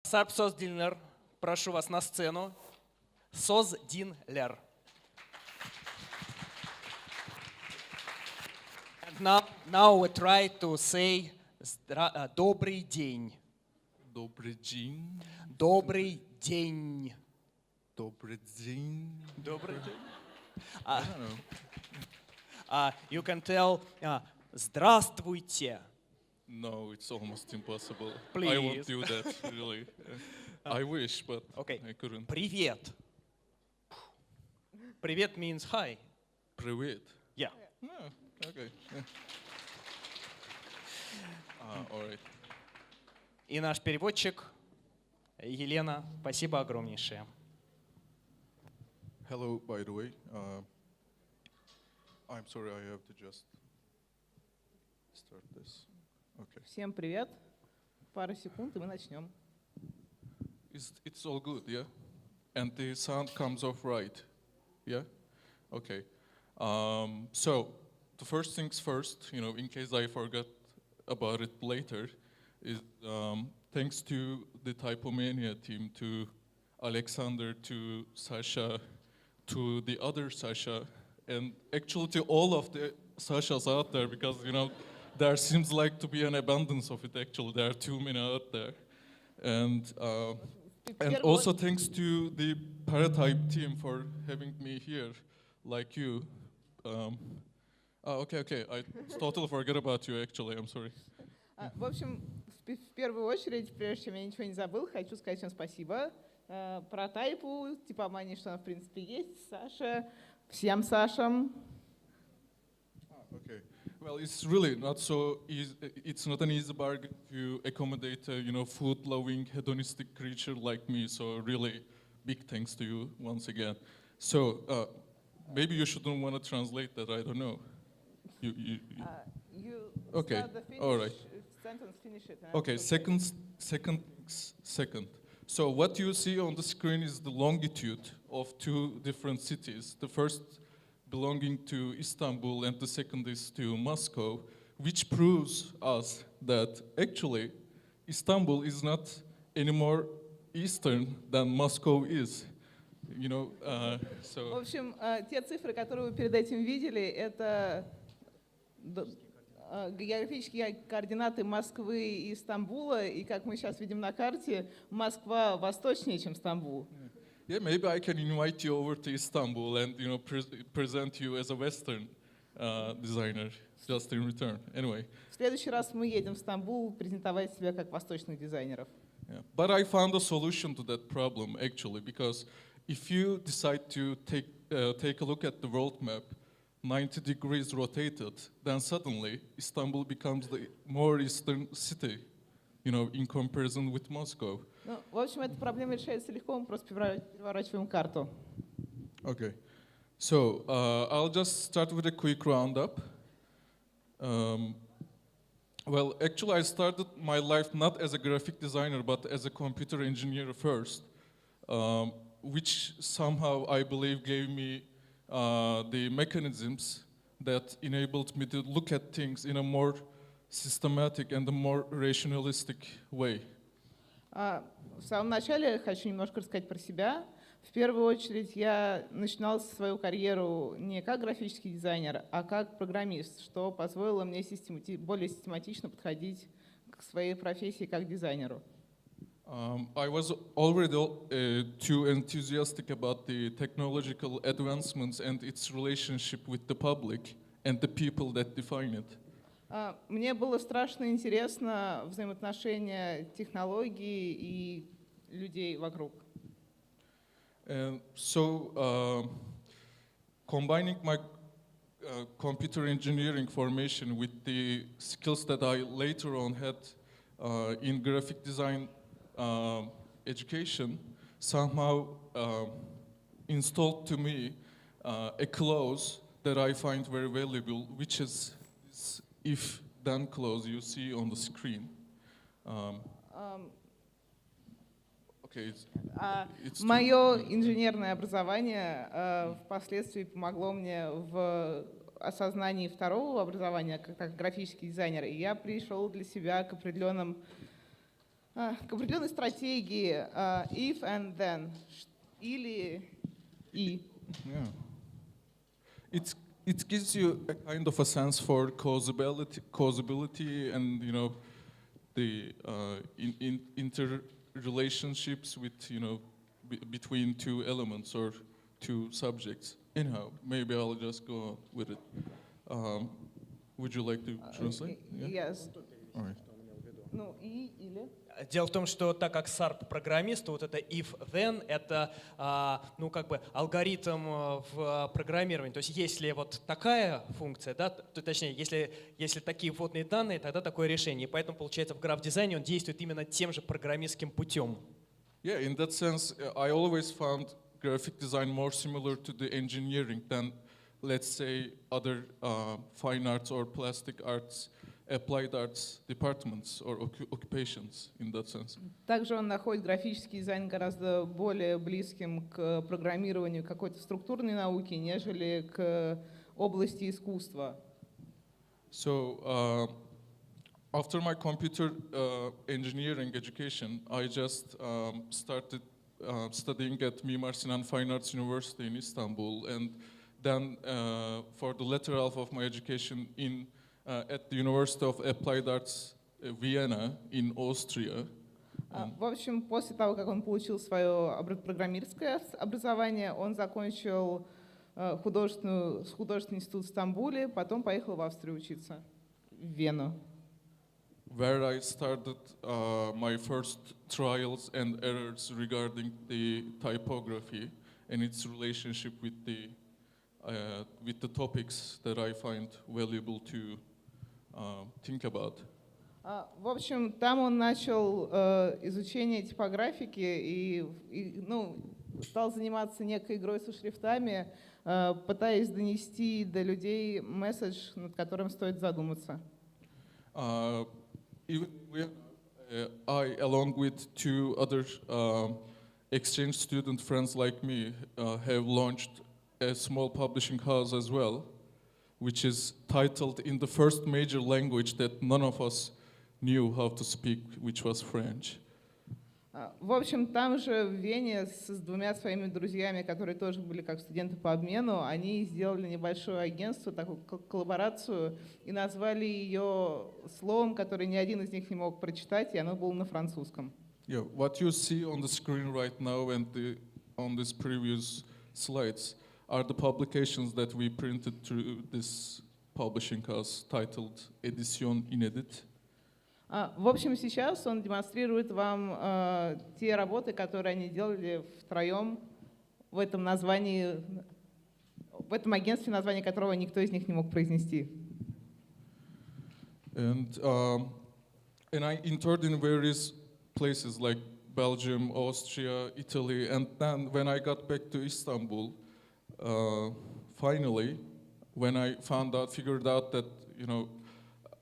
Sarp Sozdinler, прошу вас на сцену. Sozdinler. And now we try to say добрый день. Добрый день. Добрый день. Добрый день. Добрый день. I don't know. You can tell здравствуйте. No, it's almost impossible. Please. I won't do that, really. I wish, but Okay. I couldn't. Привет. Привет means hi. Привет. Yeah. Okay. All right. И наш переводчик Елена, спасибо огромнейшее. Hello, by the way. I'm sorry, I have to just start this. Okay. Всем привет. Пару секунд, и мы начнем. It's all good, yeah? And the sound comes off right, yeah? Okay. So, the first things first, in case I forgot about it later, is thanks to the Typomania team, to Alexander, to Sasha, to the other Sasha, and actually to all of the Sashas out there, because, there seems like to be an abundance of it, actually. There are too many out there. And also thanks to the Paratype team for having me here, like you. Okay, I totally forgot about you, actually, I'm sorry. В общем, в первую очередь, прежде чем я ничего не забыл, хочу сказать всем спасибо. Паратайпу, Typomania, что она, в принципе, есть, Саше, всем Сашам. Okay. Well, it's really not so easy. It's not an easy bargain to accommodate a, food-loving, hedonistic creature like me. So really, big thanks to you once again. So maybe you shouldn't want to translate that. I don't know. You okay. Start the finish, all right. Sentence, finish it. Okay. Second. So what you see on the screen is the longitude of two different cities. The first belonging to Istanbul and the second is to Moscow, which proves us that actually Istanbul is not any more eastern than Moscow is. В общем, те цифры, которые вы перед этим видели, это географические координаты Москвы и Стамбула, и как мы сейчас видим на карте, Москва восточнее, чем Стамбул. Yeah, maybe I can invite you over to Istanbul and present you as a Western designer, just in return. Anyway. В следующий раз мы едем в Стамбул презентовать себя как восточных дизайнеров. Yeah. But I found a solution to that problem actually, because if you decide to take a look at the world map, 90 degrees rotated, then suddenly Istanbul becomes the more eastern city, in comparison with Moscow. В общем, эта проблема решается легко, мы просто переворачиваем карту. Okay, so I'll just start with a quick roundup. Well, actually, I started my life not as a graphic designer, but as a computer engineer first, which somehow I believe gave me the mechanisms that enabled me to look at things in a more systematic and a more rationalistic way. В самом начале хочу немножко рассказать про себя. В первую очередь я начинал свою карьеру не как графический дизайнер, а как программист, что позволило мне более систематично подходить к своей профессии как дизайнеру. I was already too enthusiastic about the technological advancements and its relationship with the public and the people that define it. Мне было страшно интересно взаимоотношения технологий и людей вокруг. So, combining my computer engineering formation with the skills that I later on had in graphic design education somehow installed to me a clause that I find very valuable, which is this if-then clause you see on the screen. Okay, Мое инженерное образование впоследствии помогло мне в осознании второго образования как графический дизайнер, и я пришел для себя к определенным К определенной стратегии if and then, или и. Yeah. It gives you a kind of a sense for causability and the interrelationships with between two elements or two subjects. Anyhow, maybe I'll just go on with it. Would you like to translate? Yes. All right. Ну, и, или. Дело в том, что так как Sarp программист, то вот это if-then это алгоритм в программировании. То есть если вот такая функция, да, то, точнее, если такие вводные данные, тогда такое решение. И поэтому, получается, в граф-дизайне он действует именно тем же программистским путем. Yeah, in that sense, I always found graphic design more similar to the engineering than, let's say, other fine arts or plastic arts, applied arts departments or occupations in that sense. Также он находит графический дизайн гораздо более близким к программированию какой-то структурной науки, нежели к области искусства. So, after my computer engineering education, I just started studying at Mimar Sinan Fine Arts University in Istanbul, and then for the latter half of my education at the University of Applied Arts Vienna in Austria. В общем, после того, как он получил свое программистское образование, он закончил художественный институт в Стамбуле, потом поехал в Австрию учиться, в Вену. Where I started my first trials and errors regarding the typography and its relationship with the topics that I find valuable to think about. В общем, там он начал изучение типографики и стал заниматься некой игрой со шрифтами, пытаясь донести до людей месседж, над которым стоит задуматься. I, along with two other exchange student friends like me, have launched a small publishing house as well, which is titled in the first major language that none of us knew how to speak, which was French. В общем, там же в Вене с двумя своими друзьями, которые тоже были как студенты по обмену, они сделали небольшое агентство, такую коллаборацию, и назвали ее словом, которое ни один из них не мог прочитать, и оно было на французском. Yeah, what you see on the screen right now and on these previous slides are the publications that we printed through this publishing house titled Edition Inédit. В общем, сейчас он демонстрирует вам те работы, которые они делали втроем в этом агентстве, название которого никто из них не мог произнести. And I interned in various places like Belgium, Austria, Italy, and then when I got back to Istanbul, finally, when I figured out that,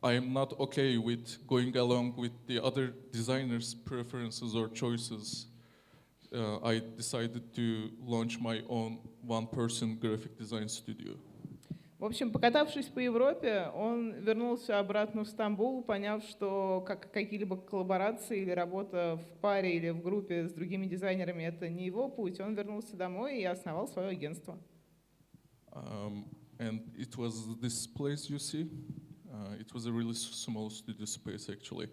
I am not okay with going along with the other designers' preferences or choices, I decided to launch my own one-person graphic design studio. В общем, покатавшись по Европе, он вернулся обратно в Стамбул, поняв, что какие-либо коллаборации или работа в паре или в группе с другими дизайнерами — это не его путь. Он вернулся домой и основал свое агентство. And it was this place you see. It was a really small studio space, actually.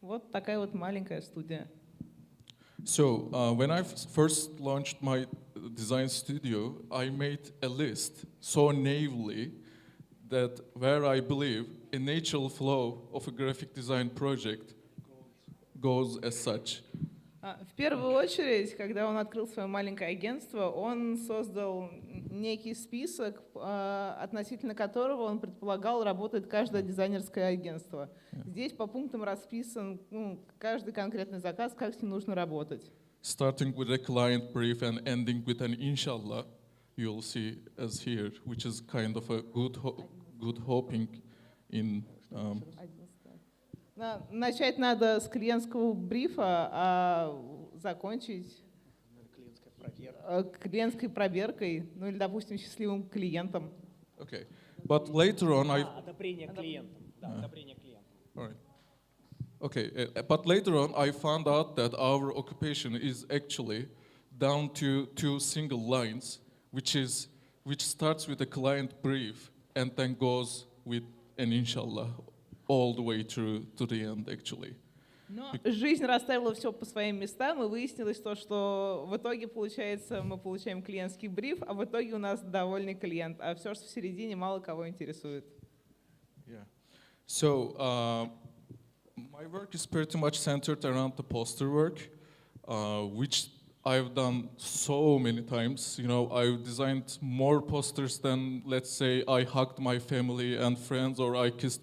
Вот такая вот маленькая студия. So when I first launched my design studio, I made a list so naively that where I believe a natural flow of a graphic design project goes as such. В первую очередь, когда он открыл свое маленькое агентство, он создал некий список, относительно которого он предполагал, работает каждое дизайнерское агентство. Здесь по пунктам расписан каждый конкретный заказ, как с ним нужно работать. Starting with a client brief and ending with an inshallah, you'll see as here, which is kind of a good hoping in. Начать надо с клиентского брифа, а закончить клиентской проверкой, или, допустим, счастливым клиентом. Okay, but later on Одобрение клиентам. Да, одобрение клиентам. All right. Okay, but later on I found out that our occupation is actually down to two single lines, which starts with a client brief and then goes with an inshallah all the way through to the end actually. Но жизнь расставила все по своим местам, и выяснилось то, что в итоге, получается, мы получаем клиентский бриф, а в итоге у нас довольный клиент, а все, что в середине, мало кого интересует. Yeah. So my work is pretty much centered around the poster work, which I've done so many times. You know, I've designed more posters than, let's say, I hugged my family and friends, or I kissed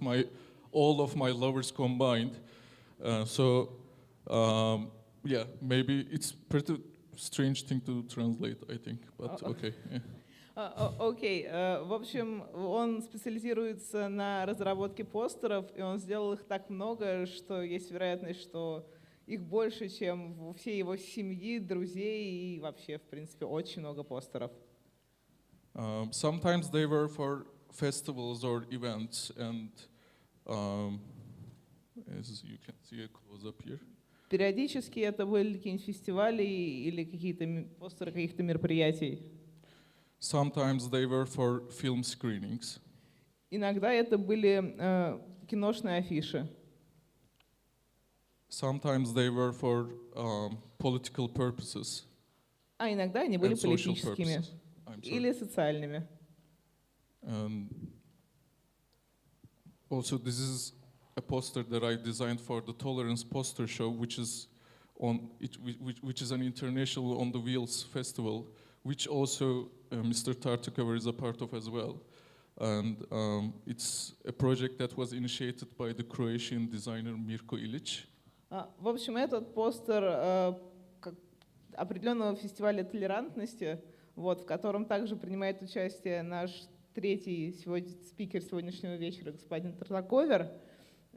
all of my lovers combined. Yeah, maybe it's pretty strange thing to translate, I think, but okay. Yeah. Окей, в общем, он специализируется на разработке постеров, и он сделал их так много, что есть вероятность, что их больше, чем у всей его семьи, друзей и вообще, в принципе, очень много постеров. Sometimes they were for festivals or events, and as you can see a close up here. Периодически это были какие-нибудь фестивали или какие-то постеры каких-то мероприятий. Sometimes they were for film screenings. Иногда это были киношные афиши. Sometimes they were for political purposes. А иногда они были And social политическими purposes. I'm sorry. или социальными. Also, this is a poster that I designed for the Tolerance Poster Show, which is which is an international on the wheels festival, which also Mr. Tartakover is a part of as well. And it's a project that was initiated by the Croatian designer Mirko Ilic. В общем, этот постер определенного фестиваля толерантности, вот, в котором также принимает участие наш третий спикер сегодняшнего вечера, господин Тартаковер.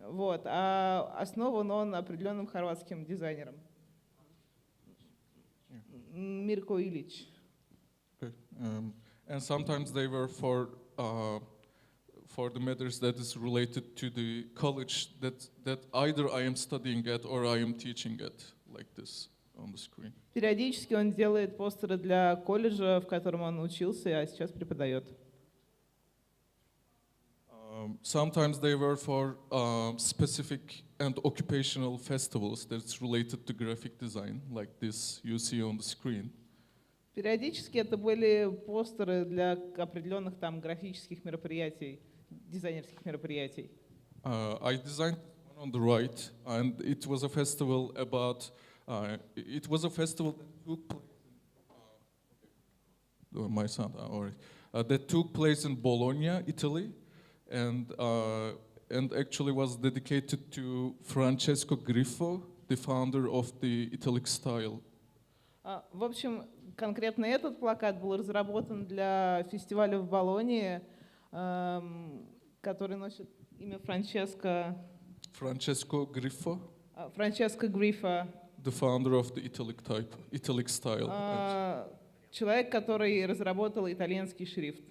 Вот, а основан он определенным хорватским дизайнером. Mirko Ilic. Okay. And sometimes they were for the matters that is related to the college that either I am studying at or I am teaching at, like this on the screen. Периодически он делает постеры для колледжа, в котором он учился, а сейчас преподает. Sometimes they were for specific and occupational festivals that's related to graphic design, like this you see on the screen. Периодически это были постеры для определенных там графических мероприятий, дизайнерских мероприятий. I designed one on the right, and it was a festival about. It was a festival that took place. My son, alright. That took place in Bologna, Italy, and actually was dedicated to Francesco Griffo, the founder of the Italic style. В общем, конкретно этот плакат был разработан для фестиваля в Болонии, который носит имя Франческо Griffo. Франческо Гриффо. The founder of the Italic style. Человек, который разработал итальянский шрифт.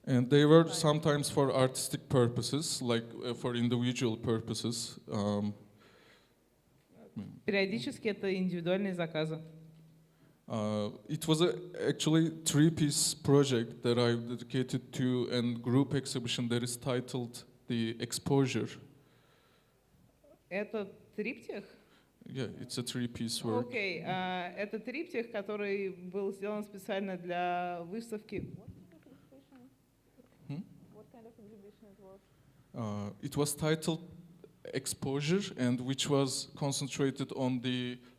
And they were sometimes for artistic purposes, like for individual purposes. Периодически это индивидуальные заказы. It was actually three-piece project that I dedicated to a group exhibition that is titled The Exposure. Это триптих? Yeah, it's a three-piece work. Окей, это триптих, который был сделан специально для выставки. What kind of exhibition it was? It was titled Exposure, and which was concentrated on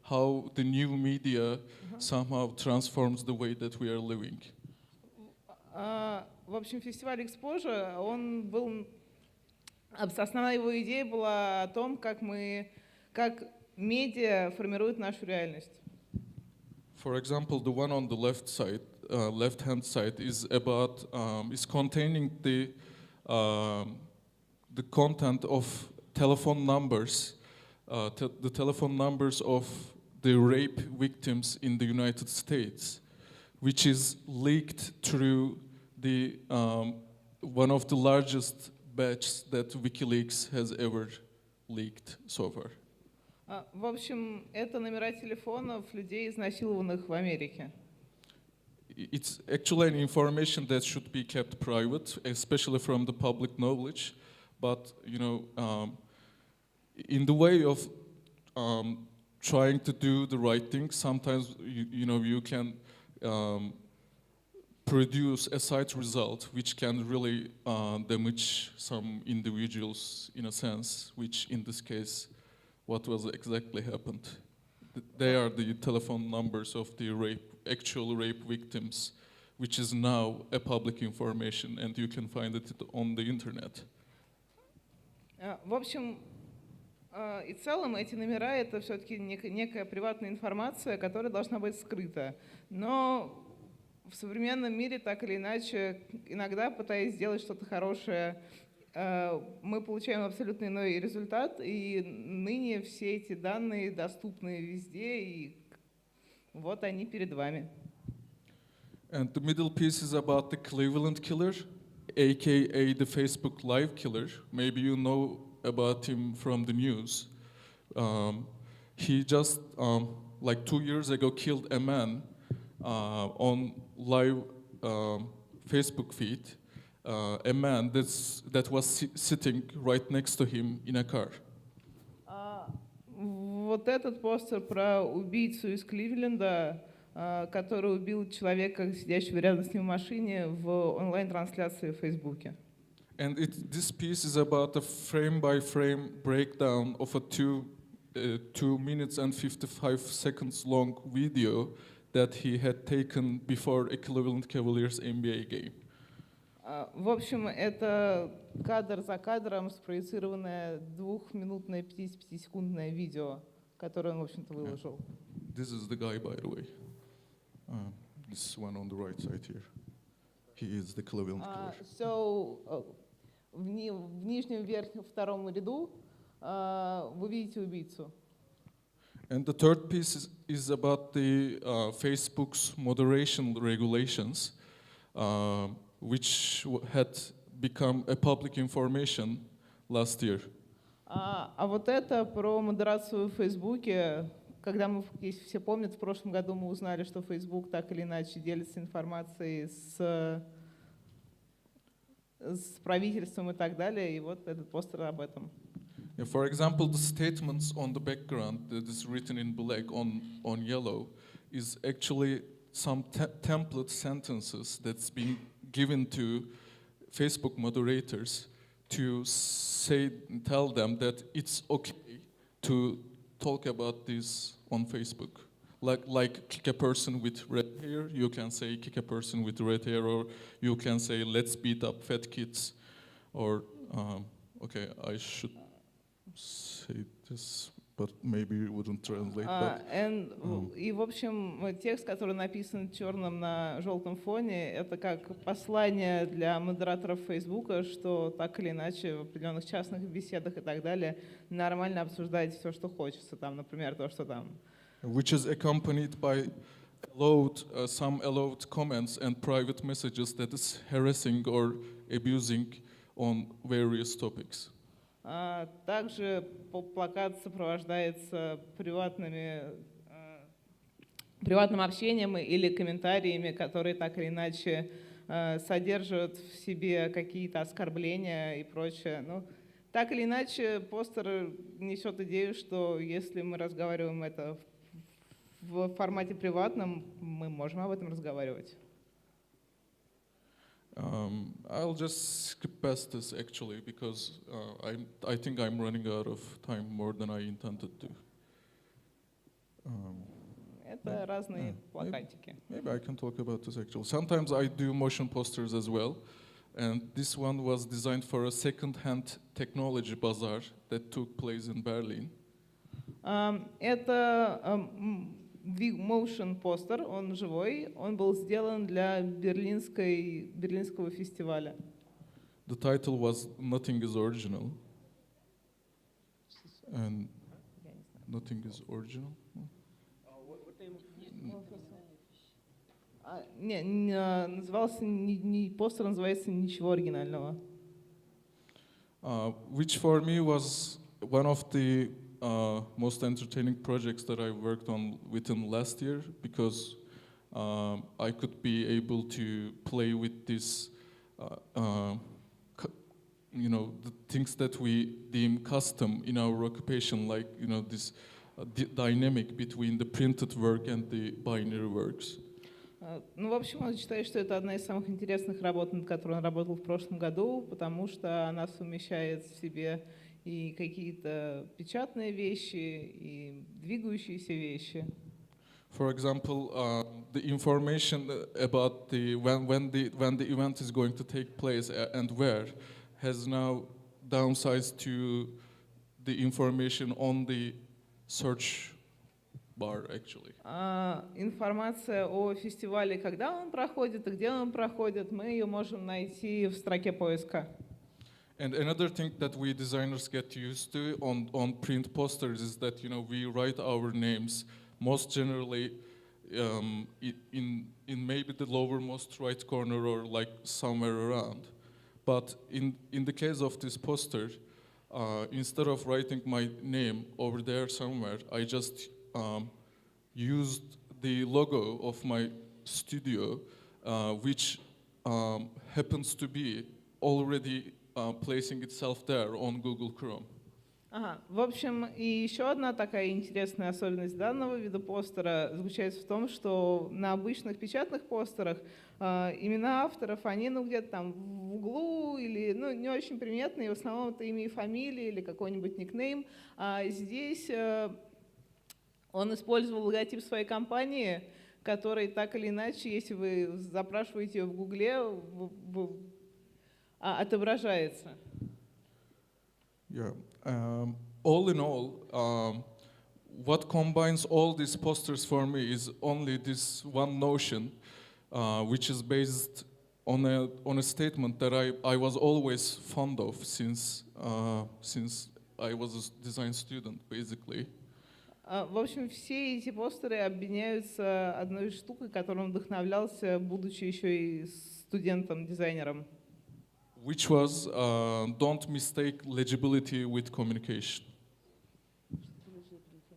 how the new media somehow transforms the way that we are living. В общем, фестиваль Exposure, он был, основная его идея была о том, как медиа формируют нашу реальность. For example, the one on the left-hand side, is about is containing the content of telephone numbers, the telephone numbers of the rape victims in the United States, which is leaked through the one of the largest batches that WikiLeaks has ever leaked so far. В общем, это номера телефонов людей, изнасилованных в Америке. It's actually an information that should be kept private, especially from the public knowledge. But in the way of trying to do the right thing, sometimes you can produce a side result which can really damage some individuals in a sense, which in this case, what was exactly happened. They are the telephone numbers of the actual rape victims, which is now a public information, and you can find it on the internet. В общем, и в целом эти номера — это все-таки некая приватная информация, которая должна быть скрыта. Но в современном мире, так или иначе, иногда, пытаясь сделать что-то хорошее, мы получаем абсолютно иной результат, и ныне все эти данные доступны везде, и вот они перед вами. And the middle piece is about the Cleveland killer, aka the Facebook Live killer. Maybe you know about him from the news. He just, like 2 years ago, killed a man on live Facebook feed. A man that was sitting right next to him in a car. Вот этот постер про убийцу из Кливленда, который убил человека, сидящего рядом с ним в машине, в онлайн-трансляции в Фейсбуке. And this piece is about a frame-by-frame breakdown of a 2 minutes and 55 seconds long video that he had taken before a Cleveland Cavaliers NBA game. В общем, это кадр за кадром спроецированное 2-минутное 55-секундное видео, которое он, в общем-то, выложил. This is the guy, by the way. This one on the right side here. He is the Cleveland killer. So, в нижнем верхнем втором ряду вы видите убийцу. And the third piece is about the Facebook's moderation regulations, which had become a public information last year. А вот это про модерацию в Фейсбуке. Когда мы, если все помнят, в прошлом году мы узнали, что Facebook так или иначе делится информацией с правительством и так далее, и вот этот постер об этом. Yeah, for example, the statements on the background that is written in black on yellow is actually some template sentences that's being given to Facebook moderators to tell them that it's okay to talk about this on Facebook. Like kick a person with red hair, you can say kick a person with red hair, or you can say let's beat up fat kids, or okay, I should say this, but maybe it wouldn't translate. И, в общем, текст, который написан черным на желтом фоне, это как послание для модераторов Фейсбука, что так или иначе в определенных частных беседах и так далее нормально обсуждать все, что хочется. Там, например, то, что там. Which is accompanied by some allowed comments and private messages that is harassing or abusing on various topics. Также плакат сопровождается приватным общением или комментариями, которые так или иначе содержат в себе какие-то оскорбления и прочее. Ну, так или иначе, постер несет идею, что если мы разговариваем это в формате приватном, мы можем об этом разговаривать. I'll just skip past this actually because I think I'm running out of time more than I intended to. Это разные плакатики. Maybe I can talk about this actually. Sometimes I do motion posters as well, and this one was designed for a second-hand technology bazaar that took place in Berlin. Это motion постер, он живой, он был сделан для берлинского фестиваля. The title was "Nothing is Original," and nothing is original. Назывался постер называется "Ничего оригинального". which for me was one of the most entertaining projects that I worked on within last year, because I could be able to play with this, the things that we deem custom in our occupation, like this dynamic between the printed work and the binary works. Ну, в общем, он считает, что это одна из самых интересных работ, над которой он работал в прошлом году, потому что она совмещает в себе и какие-то печатные вещи, и двигающиеся вещи. For example, the information about when the event is going to take place and where has now downsized to the information on the search bar, actually. Информация о фестивале, когда он проходит и где он проходит, мы ее можем найти в строке поиска. And another thing that we designers get used to on print posters is that we write our names most generally in maybe the lowermost right corner or like somewhere around. But in the case of this poster, instead of writing my name over there somewhere, I just used the logo of my studio, which happens to be already placing itself there on Google Chrome. Ага. В общем, и еще одна такая интересная особенность данного вида постера заключается в том, что на обычных печатных постерах имена авторов, они где-то там в углу или не очень приметные, в основном это имя и фамилия или какой-нибудь никнейм. А здесь он использовал логотип своей компании, который так или иначе, если вы запрашиваете ее в Гугле, отображается. Yeah. All in all, what combines all these posters for me is only this one notion, which is based on a statement that I was always fond of since I was a design student, basically. В общем, все эти постеры объединяются одной штукой, которой он вдохновлялся, будучи еще и студентом-дизайнером. Which was don't mistake legibility with communication.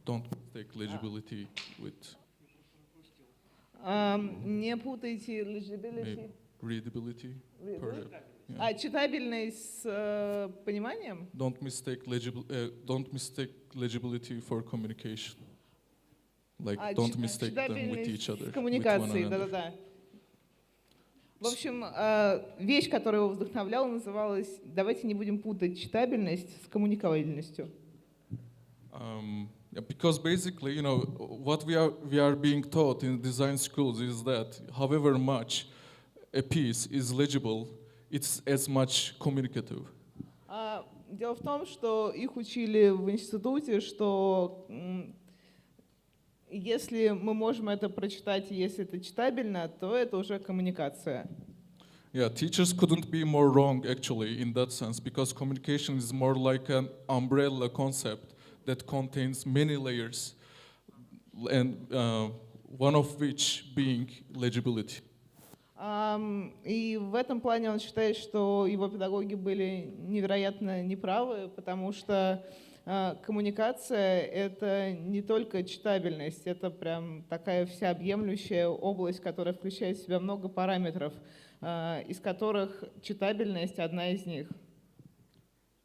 Don't mistake legibility with. Не путайте legibility. Readability. Yeah. Читабельность с пониманием? Don't mistake legibility for communication. Like don't mistake them with each other. Коммуникации, да-да-да. В общем, вещь, которая его вдохновляла, называлась «Давайте не будем путать читабельность с коммуникабельностью». Because basically, what we are being taught in design schools is that however much a piece is legible, it's as much communicative. Дело в том, что их учили в институте, что если мы можем это прочитать, и если это читабельно, то это уже коммуникация. Yeah, teachers couldn't be more wrong actually in that sense, because communication is more like an umbrella concept that contains many layers, and one of which being legibility. И в этом плане он считает, что его педагоги были невероятно неправы, потому что коммуникация — это не только читабельность, это прям такая всеобъемлющая область, которая включает в себя много параметров, из которых читабельность — одна из них.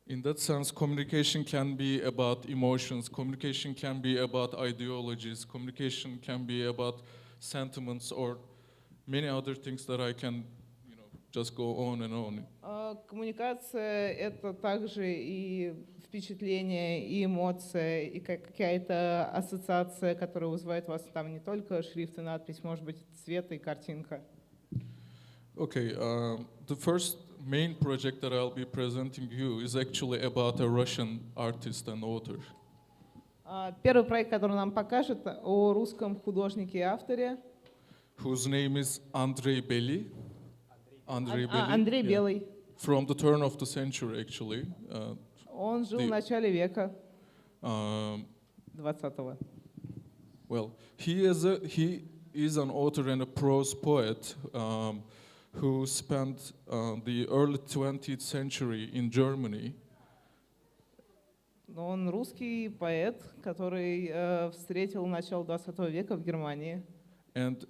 In that sense, communication can be about emotions, communication can be about ideologies, communication can be about sentiments or many other things that I can, just go on and on. Коммуникация — это также и впечатление, и эмоция, и какая-то ассоциация, которая вызывает у вас там не только шрифт и надпись, может быть, цвет и картинка. Okay, the first main project that I'll be presenting you is actually about a Russian artist and author. Первый проект, который он нам покажет, о русском художнике и авторе. Whose name is Andrei Bely. Андрей Белый. From the turn of the century, actually. Он жил в начале века 20-го. Well, he is an author and a prose poet who spent the early 20th century in Germany, Он русский поэт, который встретил начало 20 века в Германии. and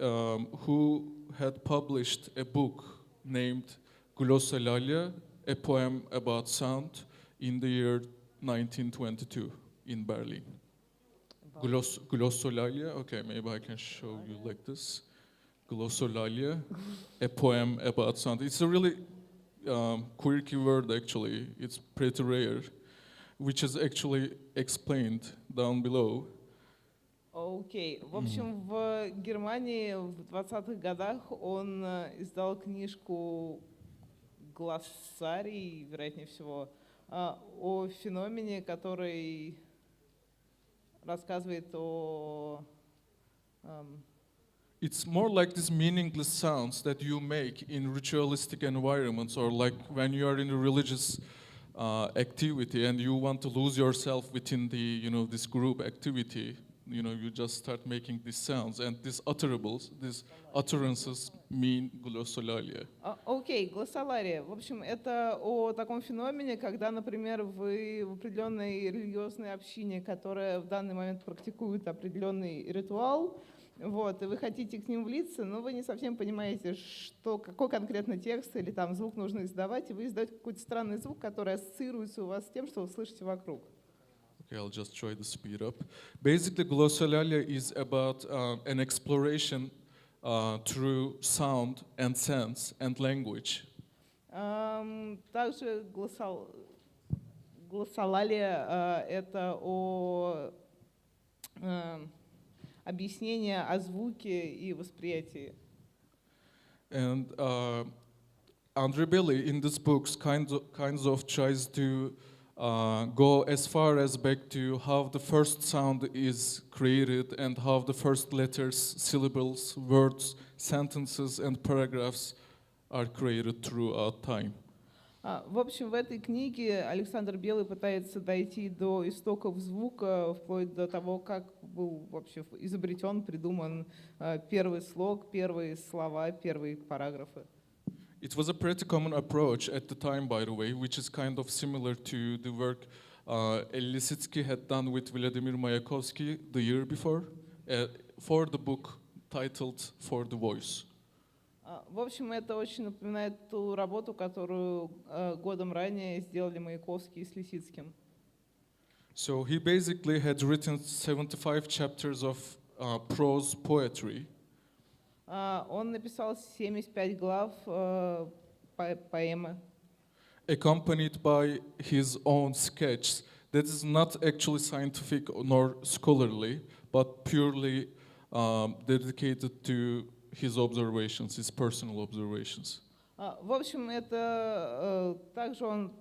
who had published a book named Glossolalia, a poem about sound, in the year 1922 in Berlin. Glossolalia, okay, maybe I can show you like this. Glossolalia, a poem about sound. It's a really quirky word actually, it's pretty rare, which is actually explained down below. Окей. В общем, в Германии в 20-х годах он издал книжку «Глоссарий», вероятнее всего, о феномене, который рассказывает о... It's more like these meaningless sounds that you make in ritualistic environments, or like when you are in a religious activity and you want to lose yourself within the, this group activity. You just start making these sounds, and these utterances mean glossolalia. Окей, глоссолария. В общем, это о таком феномене, когда, например, вы в определенной религиозной общине, которая в данный момент практикует определенный ритуал, вот, и вы хотите к ним влиться, но вы не совсем понимаете, какой конкретно текст или там звук нужно издавать, и вы издаете какой-то странный звук, который ассоциируется у вас с тем, что вы слышите вокруг. Okay, I'll just try to speed up. Basically, glossolalia is about an exploration through sound and sense and language. Также глоссолалия это о объяснении о звуке и восприятии. And Andre Belli in this book kinds of tries to go as far as back to how the first sound is created and how the first letters, syllables, words, sentences and paragraphs are created throughout time. В общем, в этой книге Александр Белый пытается дойти до истоков звука, вплоть до того, как был вообще изобретен, придуман первый слог, первые слова, первые параграфы. It was a pretty common approach at the time, by the way, which is kind of similar to the work Lisitsky had done with Vladimir Mayakovsky the year before for the book titled For the Voice. В общем, это очень напоминает ту работу, которую годом ранее сделали Маяковский с Лисицким. So he basically had written 75 chapters of prose poetry. Он написал 75 глав поэмы. Accompanied by his own sketch that is not actually scientific nor scholarly, but purely dedicated to his observations, his personal observations. В общем, это также он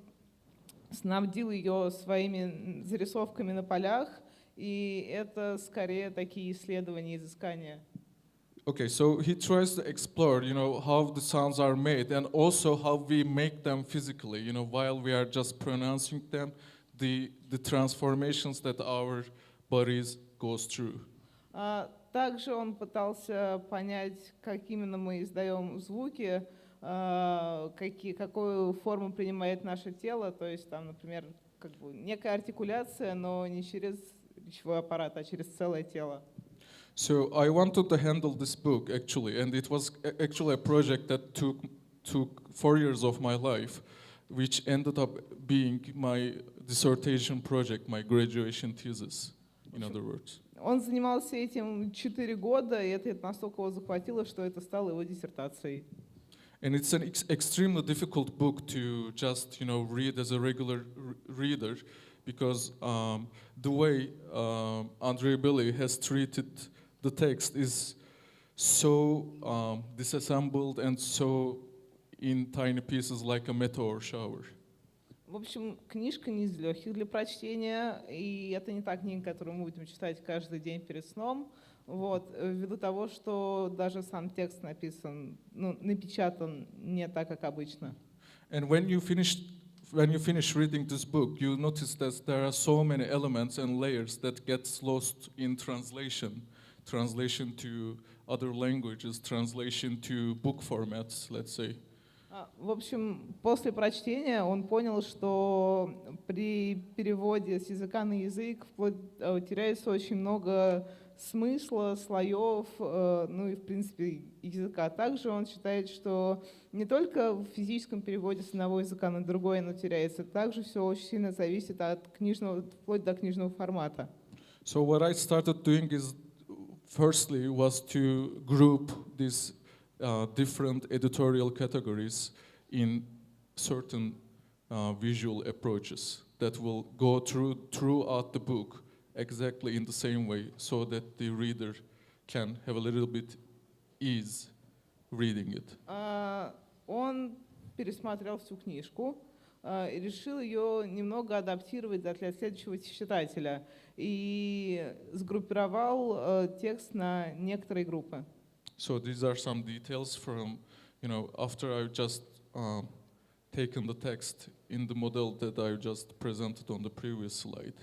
снабдил ее своими зарисовками на полях, и это скорее такие исследования, изыскания. Okay, so he tries to explore, how the sounds are made and also how we make them physically, while we are just pronouncing them, the transformations that our bodies goes through. Также он пытался понять, как именно мы издаем звуки, какую форму принимает наше тело, то есть там, например, некая артикуляция, но не через речевой аппарат, а через целое тело. So I wanted to handle this book actually, and it was actually a project that took 4 years of my life, which ended up being my dissertation project, my graduation thesis, in other words. Он занимался этим 4 года, и это настолько его захватило, что это стало его диссертацией. And it's an extremely difficult book to just, read as a regular reader, because the way Andre Belli has treated the text is so disassembled and so in tiny pieces like a meteor shower. В общем, книжка не из легких для прочтения, и это не та книга, которую мы будем читать каждый день перед сном, ввиду того, что даже сам текст напечатан не так, как обычно. And when you finish reading this book, you notice that there are so many elements and layers that gets lost in translation to other languages, translation to book formats, let's say. В общем, после прочтения он понял, что при переводе с языка на язык теряется очень много смысла, слоев, ну и, в принципе, языка. Также он считает, что не только в физическом переводе с одного языка на другой оно теряется, также все очень сильно зависит от книжного, вплоть до книжного формата. So what I started doing is, firstly, was to group these different editorial categories in certain visual approaches that will go throughout the book exactly in the same way, so that the reader can have a little bit ease reading it. Он пересмотрел всю книжку и решил ее немного адаптировать для следующего читателя и сгруппировал текст на некоторые группы. So these are some details from, after I've just taken the text in the model that I just presented on the previous slide.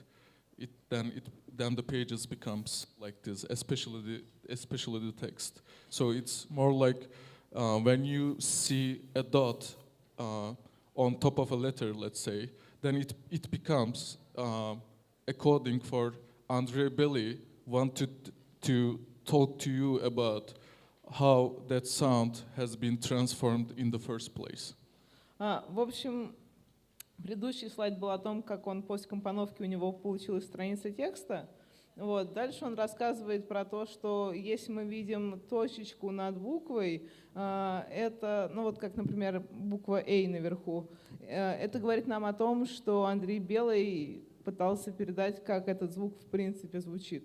Then the pages becomes like this, especially the text. So it's more like when you see a dot on top of a letter, let's say, then it becomes a coding for Andrea Belli wanted to talk to you about how that sound has been transformed in the first place. В общем, предыдущий слайд был о том, как он после компоновки у него получилась страница текста. Вот. Дальше он рассказывает про то, что если мы видим точечку над буквой, это, ну вот как, например, буква A наверху, это говорит нам о том, что Андрей Белый пытался передать, как этот звук в принципе звучит.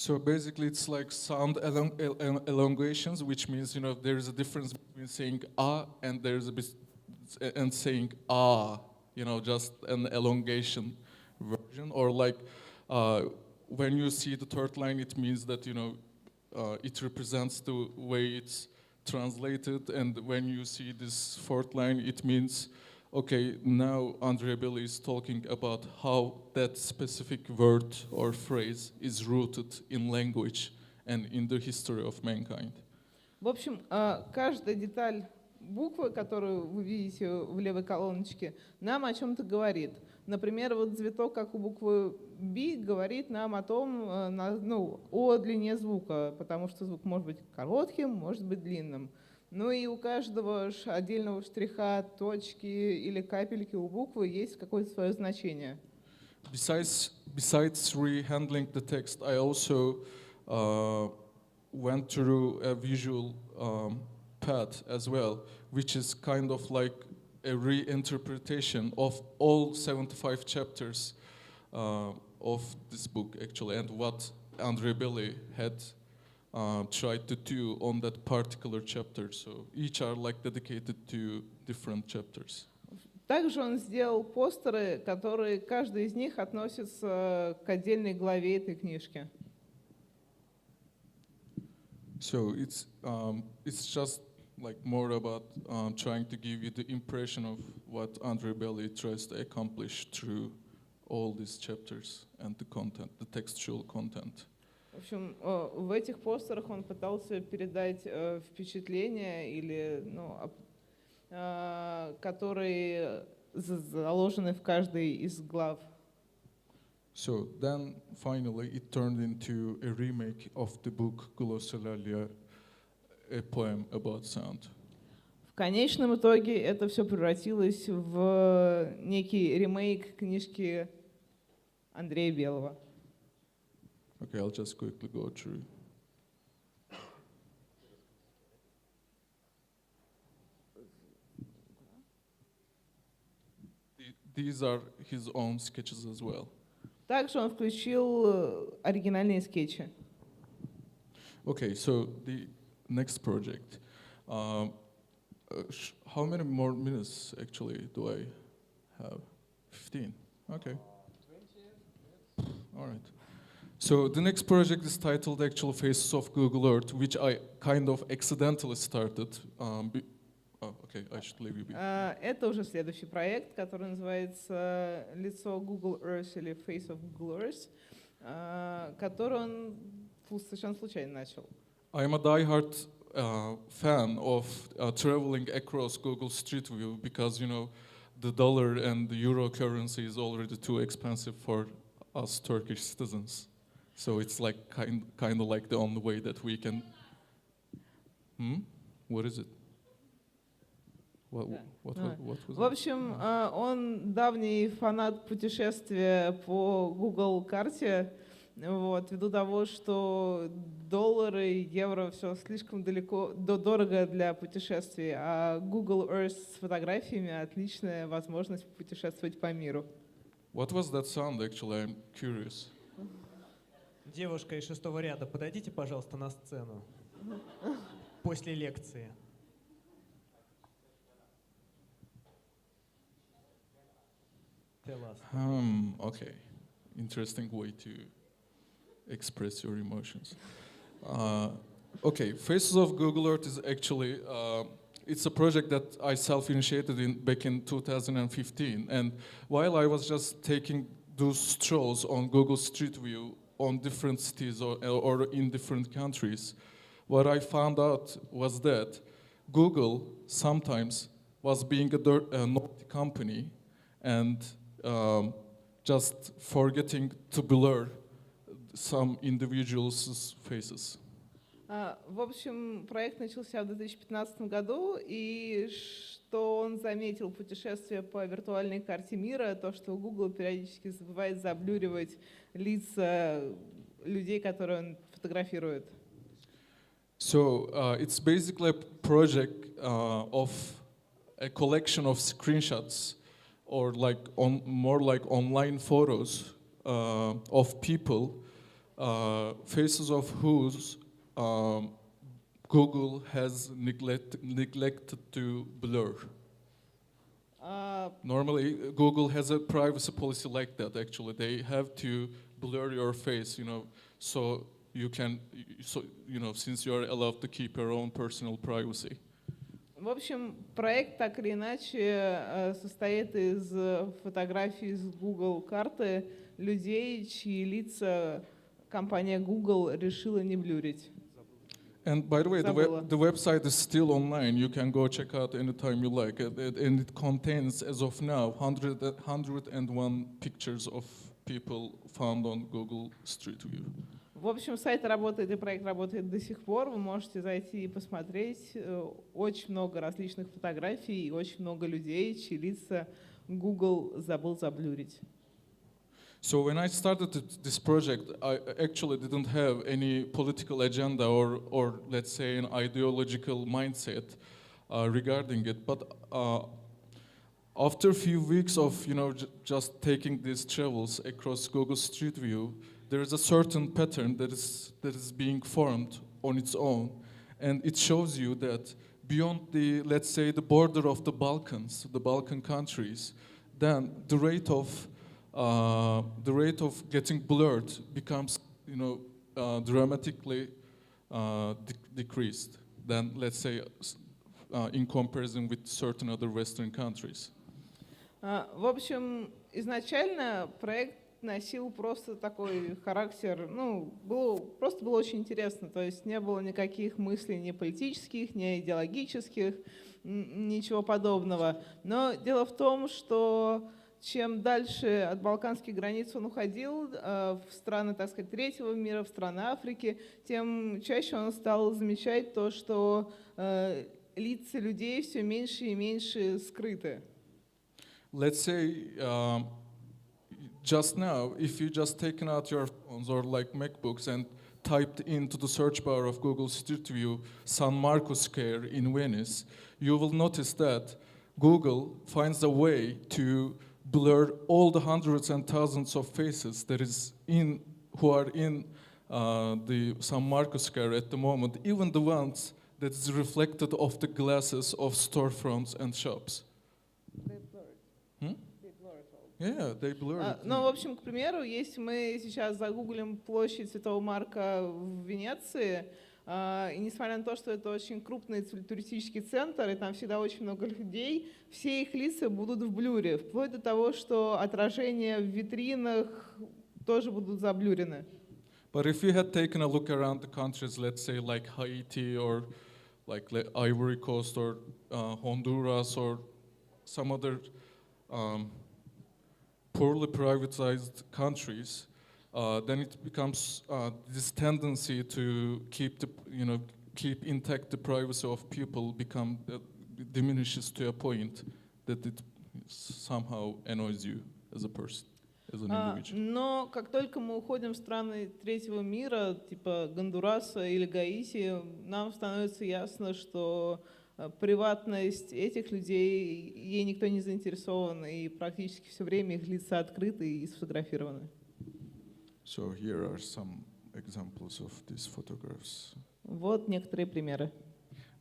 So basically, it's like sound elongations, which means there is a difference between saying "ah" and and saying "ah." Just an elongation version. Or like when you see the third line, it means that it represents the way it's translated, and when you see this fourth line, it means, okay, now Andrea Belli is talking about how that specific word or phrase is rooted in language and in the history of mankind. В общем, каждая деталь буквы, которую вы видите в левой колоночке, нам о чем-то говорит. Например, вот завиток, как у буквы B, говорит нам о том, о длине звука, потому что звук может быть коротким, может быть длинным. Ну и у каждого отдельного штриха, точки или капельки у буквы есть какое-то свое значение. Besides rehandling the text, I also went through a visual path as well, which is kind of like a reinterpretation of all 75 chapters of this book, actually, and what Andrea Belli had tried to do on that particular chapter. So each are like dedicated to different chapters. Также он сделал постеры, которые каждый из них относится к отдельной главе этой книжки. So it's just like more about trying to give you the impression of what Andrea Belli tries to accomplish through all these chapters and the content, the textual content. В общем, в этих постерах он пытался передать впечатления, или, которые заложены в каждой из глав. So then finally it turned into a remake of the book Glossolalia, a poem about sound. В конечном итоге это все превратилось в некий ремейк книжки Андрея Белого. Okay, I'll just quickly go through. These are his own sketches as well. Также он включил оригинальные скетчи. Okay, so the next project. How many more minutes actually do I have? 15. Okay. 20. All right. So the next project is titled Actual Faces of Google Earth, which I kind of accidentally started. Okay, I should leave you be. Это уже следующий проект, который называется «Лицо Google Earth» или «Face of Google Earth», который он совершенно случайно начал. I'm a diehard fan of traveling across Google Street View because the dollar and the euro currency is already too expensive for us Turkish citizens. So it's like kind of like the only way that we can. What is it? What was В общем, он давний фанат путешествия по Google карте, вот, ввиду того, что доллары и евро все слишком дорого для путешествий, а Google Earth с фотографиями отличная возможность путешествовать по миру. What was that sound actually? I'm curious. Девушка из 6-го ряда, подойдите, пожалуйста, на сцену после лекции. Tell us. Okay. Interesting way to express your emotions. Okay, Faces of Google Earth is actually, it's a project that I self-initiated back in 2015. And while I was just taking those strolls on Google Street View on different cities or in different countries, what I found out was that Google sometimes was being a naughty company and just forgetting to blur some individuals' faces. В общем, проект начался в 2015 году, и что он заметил путешествие по виртуальной карте мира, то, что Google периодически забывает заблюривать лица людей, которые он фотографирует. So it's basically a project of a collection of screenshots or more like online photos of people, faces of whose Google has neglected to blur. Normally, Google has a privacy policy like that. Actually, they have to blur your face, so you can, since you are allowed to keep your own personal privacy. В общем, проект так или иначе состоит из фотографий с Google карты людей, чьи лица компания Google решила не блюрить. And by the way, the website is still online. You can go check out anytime you like. And it contains, as of now, 101 pictures of people found on Google Street View. В общем, сайт работает и проект работает до сих пор. Вы можете зайти и посмотреть. Очень много различных фотографий и очень много людей, чьи лица Google забыл заблюрить. So when I started this project, I actually didn't have any political agenda or let's say an ideological mindset regarding it. But after a few weeks of just taking these travels across Google Street View, there is a certain pattern that is being formed on its own, and it shows you that beyond the, let's say, the border of the Balkans, the Balkan countries, then the rate of getting blurred becomes, dramatically decreased than, let's say, in comparison with certain other Western countries. В общем, изначально проект носил просто такой характер, просто было очень интересно, то есть не было никаких мыслей ни политических, ни идеологических, ничего подобного. Но дело в том, что чем дальше от балканских границ он уходил в страны, так сказать, третьего мира, в страны Африки, тем чаще он стал замечать то, что лица людей все меньше и меньше скрыты. Let's say just now, if you just taken out your phones or like MacBooks and typed into the search bar of Google Street View San Marco Square in Venice, you will notice that Google finds a way to blur all the hundreds and thousands of faces who are in the San Marco Square at the moment, even the ones that is reflected off the glasses of storefronts and shops. Yeah, they blurred it. Ну, в общем, к примеру, если мы сейчас загуглим площадь Святого Марка в Венеции, и несмотря на то, что это очень крупный туристический центр, и там всегда очень много людей, все их лица будут в блюре, вплоть до того, что отражения в витринах тоже будут заблюрены. But if you had taken a look around the countries, let's say like Haiti or like Ivory Coast or Honduras or some other poorly privatized countries, then it becomes this tendency to keep keep intact the privacy of people diminishes to a point that it somehow annoys you as a person, as an individual. Но как только мы уходим в страны третьего мира, типа Гондураса или Гаити, нам становится ясно, что приватность этих людей, ей никто не заинтересован, и практически все время их лица открыты и сфотографированы. So here are some examples of these photographs. Вот некоторые примеры.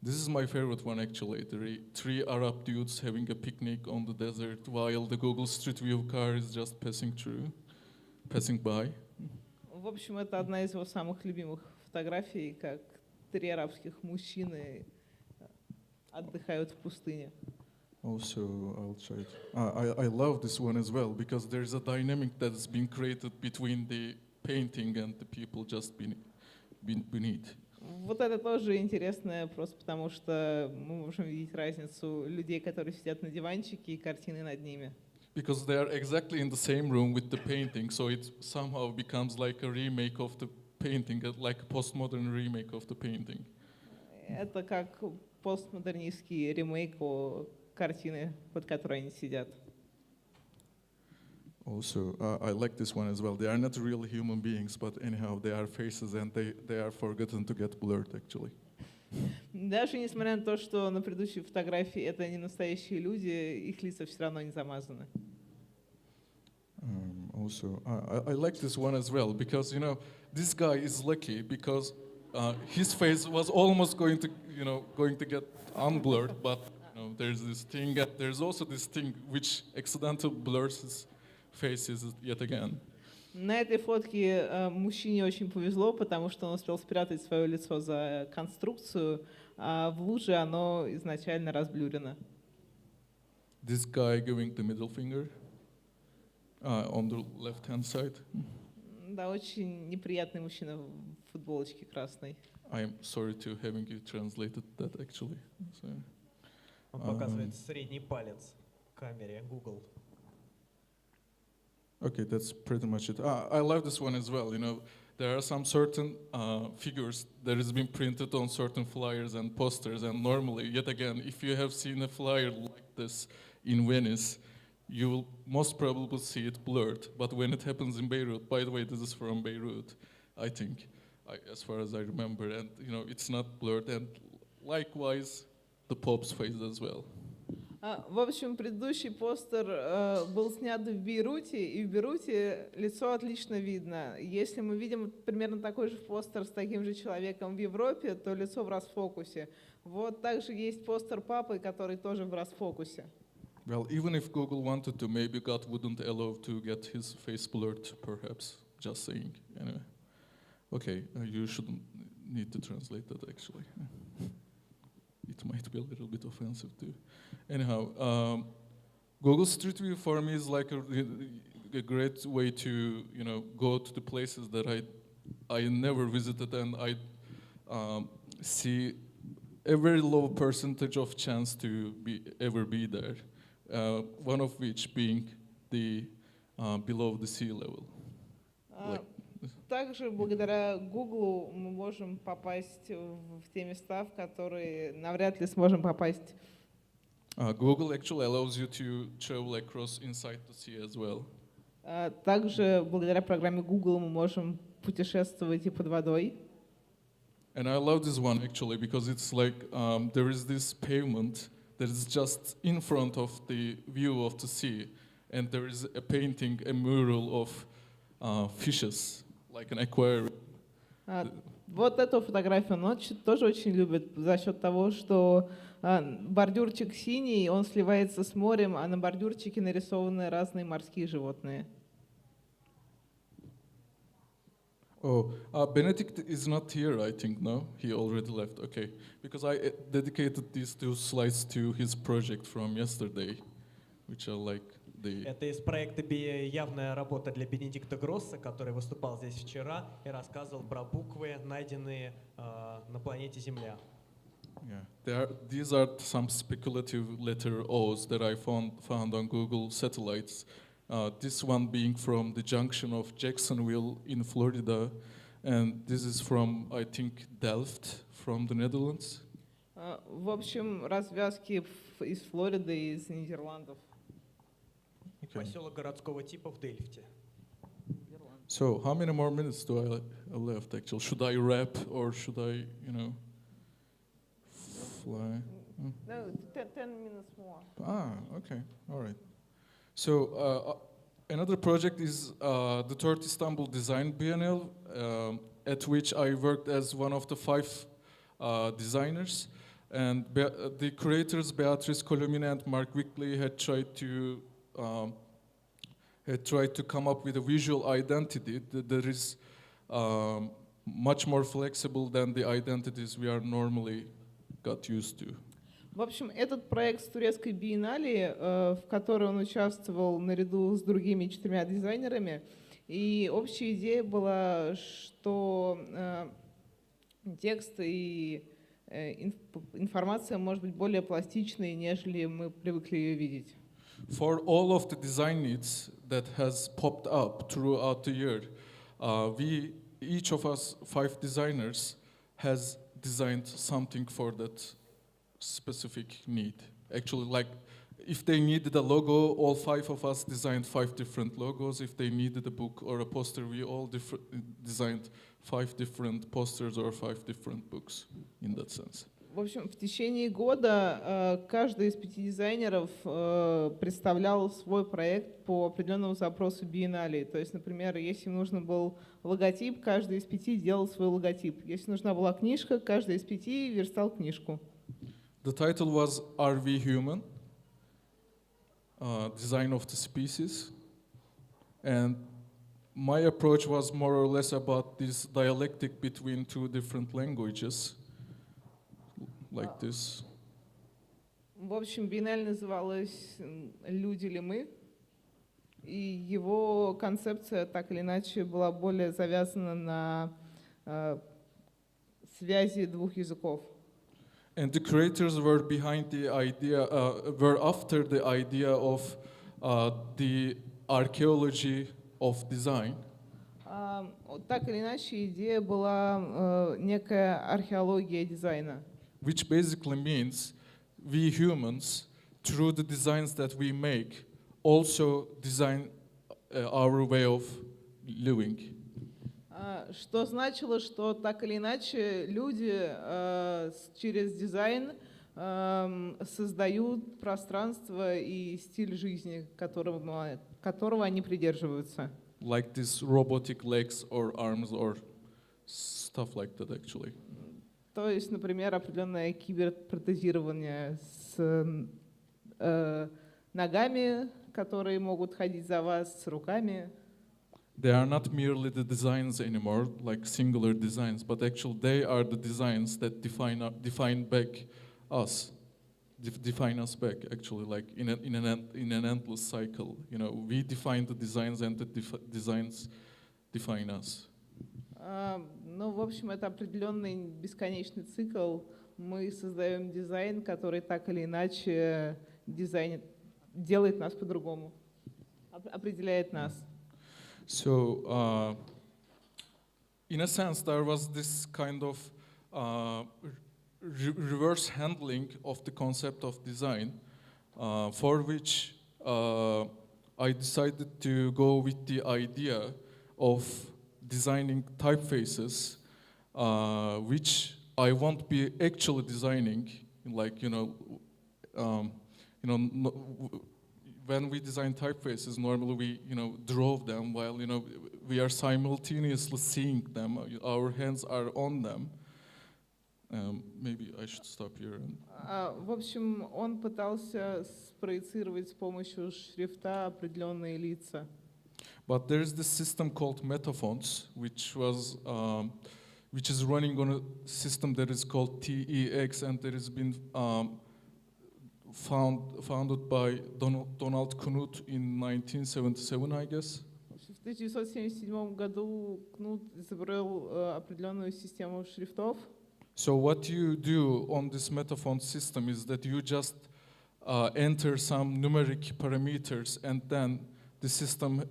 This is my favorite one actually. Three Arab dudes having a picnic on the desert while the Google Street View car is just passing by. В общем, это одна из его самых любимых фотографий, как три арабских мужчины отдыхают в пустыне. Also, I'll try it. I love this one as well because there's a dynamic that has been created between the painting and the people just beneath. Вот это тоже интересно, просто потому что мы можем видеть разницу людей, которые сидят на диванчике, и картины над ними. Because they are exactly in the same room with the painting, so it somehow becomes like a remake of the painting, like a postmodern remake of the painting. Это как постмодернистский ремейк картины, под которой они сидят. Also, I like this one as well. They are not real human beings, but anyhow, they are faces and they are forgotten to get blurred actually. Даже несмотря на то, что на предыдущей фотографии это не настоящие люди, их лица все равно не замазаны. Also, I like this one as well because this guy is lucky because his face was almost going to get unblurred, but there's this thing. There's also this thing which accidentally blurs his faces yet again. На этой фотке мужчине очень повезло, потому что он успел спрятать свое лицо за конструкцию, а в луже оно изначально разблюрено. This guy giving the middle finger on the left-hand side. Да, очень неприятный мужчина в футболочке красной. I'm sorry to having you translated that actually. So, Он показывает средний палец камере Google. Okay, that's pretty much it. I love this one as well. There are some certain figures that has been printed on certain flyers and posters, and normally, yet again, if you have seen a flyer like this in Venice, you will most probably see it blurred. But when it happens in Beirut, by the way, this is from Beirut, I think, as far as I remember, and it's not blurred, and likewise, the Pope's face as well. В общем, предыдущий постер был снят в Бейруте, и в Бейруте лицо отлично видно. Если мы видим примерно такой же постер с таким же человеком в Европе, то лицо в расфокусе. Вот также есть постер папы, который тоже в расфокусе. Well, even if Google wanted to, maybe God wouldn't allow to get his face blurred, perhaps. Just saying. Anyway. Okay, you shouldn't need to translate that actually. It might be a little bit offensive too. Anyhow, Google Street View for me is like a great way to go to the places that I never visited, and I see a very low percentage of chance to ever be there. One of which being the below the sea level. Также благодаря Google мы можем попасть в те места, в которые навряд ли сможем попасть. Google actually allows you to travel across inside the sea as well. Также благодаря программе Google мы можем путешествовать и под водой. And I love this one actually because it's like there is this pavement that is just in front of the view of the sea, and there is a painting, a mural of fishes, like an aquarium. Вот эту фотографию он тоже очень любит за счет того, что бордюрчик синий, он сливается с морем, а на бордюрчике нарисованы разные морские животные. Oh, Benedict is not here, I think, no? He already left, okay. Because I dedicated these two slides to his project from yesterday, which are like the... Это из проекта «Явная работа» для Бенедикта Гросса, который выступал здесь вчера и рассказывал про буквы, найденные на планете Земля. Yeah, these are some speculative letter O's that I found on Google satellites. This one being from the junction of Jacksonville in Florida, and this is from, I think, Delft, from the Netherlands. В общем, развязки из Флориды и из Нидерландов. Okay. Поселок городского типа в Дельфте. So, how many more minutes do I have left, actually? Should I wrap or should I, fly? No, 10 minutes more. Okay, all right. So, another project is the third Istanbul Design Biennial, at which I worked as one of the 5 designers. And the curators, Beatrice Colomina and Mark Wickley, had tried to come up with a visual identity that is much more flexible than the identities we are normally got used to. В общем, этот проект с турецкой биеннале, в которой он участвовал наряду с другими 4 дизайнерами, и общая идея была, что текст и информация может быть более пластичной, нежели мы привыкли ее видеть. For all of the design needs that has popped up throughout the year, each of us 5 designers has designed something for that specific need. Actually, like if they needed a logo, all 5 of us designed 5 different logos. If they needed a book or a poster, we all designed 5 different posters or 5 different books in that sense. В общем, в течение года каждый из 5 дизайнеров представлял свой проект по определенному запросу биеннале. То есть, например, если им нужен был логотип, каждый из 5 делал свой логотип. Если нужна была книжка, каждый из 5 верстал книжку. The title was Are We Human? Design of the Species. And my approach was more or less about this dialectic between 2 different languages. Like this. В общем, биеннале называлась «Люди ли мы?», и его концепция так или иначе была более завязана на связи 2 языков. And the creators were behind the idea, were after the idea of the archaeology of design. Так или иначе, идея была некая археология дизайна. Which basically means we humans, through the designs that we make, also design our way of living. Что значило, что так или иначе люди через дизайн создают пространство и стиль жизни, которого они придерживаются. Like these robotic legs or arms or stuff like that, actually. То есть, например, определенное киберпротезирование с ногами, которые могут ходить за вас, с руками. They are not merely the designs anymore, like singular designs, but actually they are the designs that define back us, define us back. Actually, like in an endless cycle, we define the designs and the designs define us. Ну, в общем, это определенный бесконечный цикл. Мы создаем дизайн, который так или иначе делает нас по-другому, определяет нас. So, in a sense, there was this kind of reverse handling of the concept of design, for which I decided to go with the idea of designing typefaces, which I won't be actually designing, like, when we design typefaces, normally we, draw them while, we are simultaneously seeing them. Our hands are on them. Maybe I should stop here. В общем, он пытался спроецировать с помощью шрифта определенные лица. But there is this system called Metafonts, which is running on a system that is called TEX, and that has been founded by Donald Knuth in 1977, I guess. В 1977 году Кнут изобрел определенную систему шрифтов. So what you do on this metafont system is that you just enter some numeric parameters, and then the system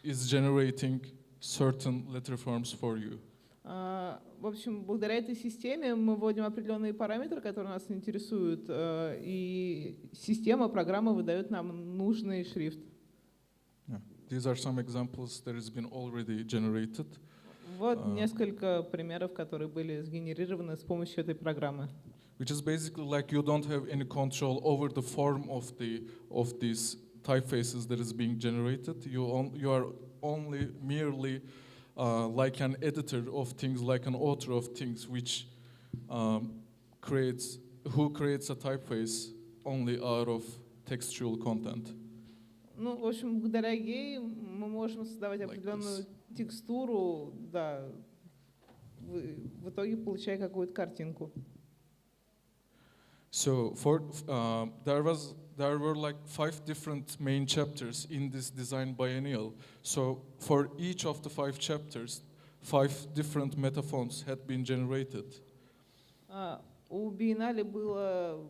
is generating certain letter forms for you. В общем, благодаря этой системе мы вводим определенные параметры, которые нас интересуют, и система, программа выдает нам нужный шрифт. Yeah. These are some examples that has been already generated. Вот несколько примеров, которые были сгенерированы с помощью этой программы. Which is basically like you don't have any control over the form of these typefaces that is being generated. You are only merely like an editor of things, like an author of things, which creates a typeface only out of textual content. Ну, в общем, благодаря ей мы можем создавать определенную текстуру, да, в итоге получая какую-то картинку. So there were like 5 different main chapters in this design biennial. So for each of the 5 chapters, 5 different metaphons had been generated. У биеннале было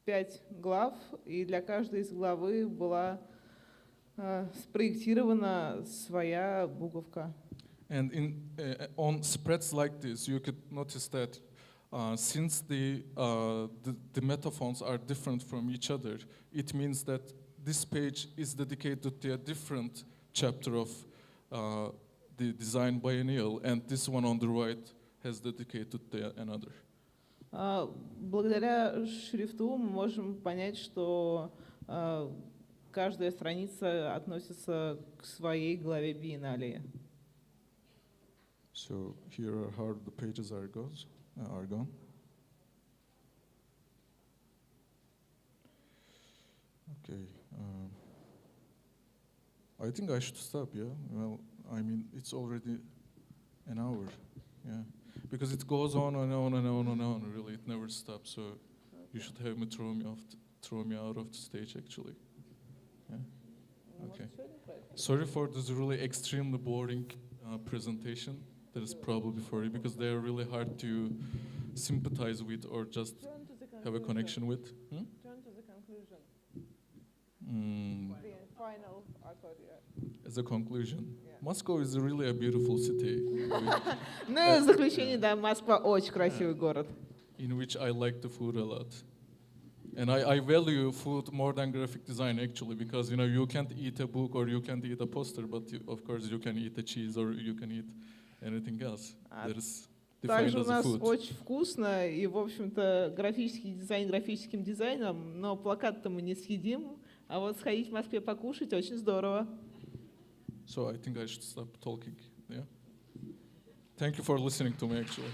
5 глав, и для каждой из главы была спроектирована своя буковка. And on spreads like this, you could notice that since the metaphons are different from each other, it means that this page is dedicated to a different chapter of the design biennial, and this one on the right has dedicated to another. Благодаря шрифту мы можем понять, что каждая страница относится к своей главе биеннале. So here are how the pages are gone. Okay. I think I should stop, yeah? Well, I mean, it's already an hour, yeah? Because it goes on and on and on and on, really, it never stops, so you should have me throw me out of the stage, actually. Yeah? Okay. Sorry for this really extremely boring presentation. That is probably for you, because they are really hard to sympathize with or just have a connection with. Turn to the conclusion. The final accord, yeah. As a conclusion, Moscow is really a beautiful city. Ну и в заключение, да, Москва очень красивый город. In which I like the food a lot. And I value food more than graphic design, actually, because you can't eat a book or you can't eat a poster, but of course you can eat a cheese or you can eat anything else that is defined Также у as a нас food. очень вкусно, и, в общем-то, графический дизайн графическим дизайном, но плакат-то мы не съедим, а вот сходить в Москве покушать очень здорово. So I think I should stop talking, yeah? Thank you for listening to me, actually.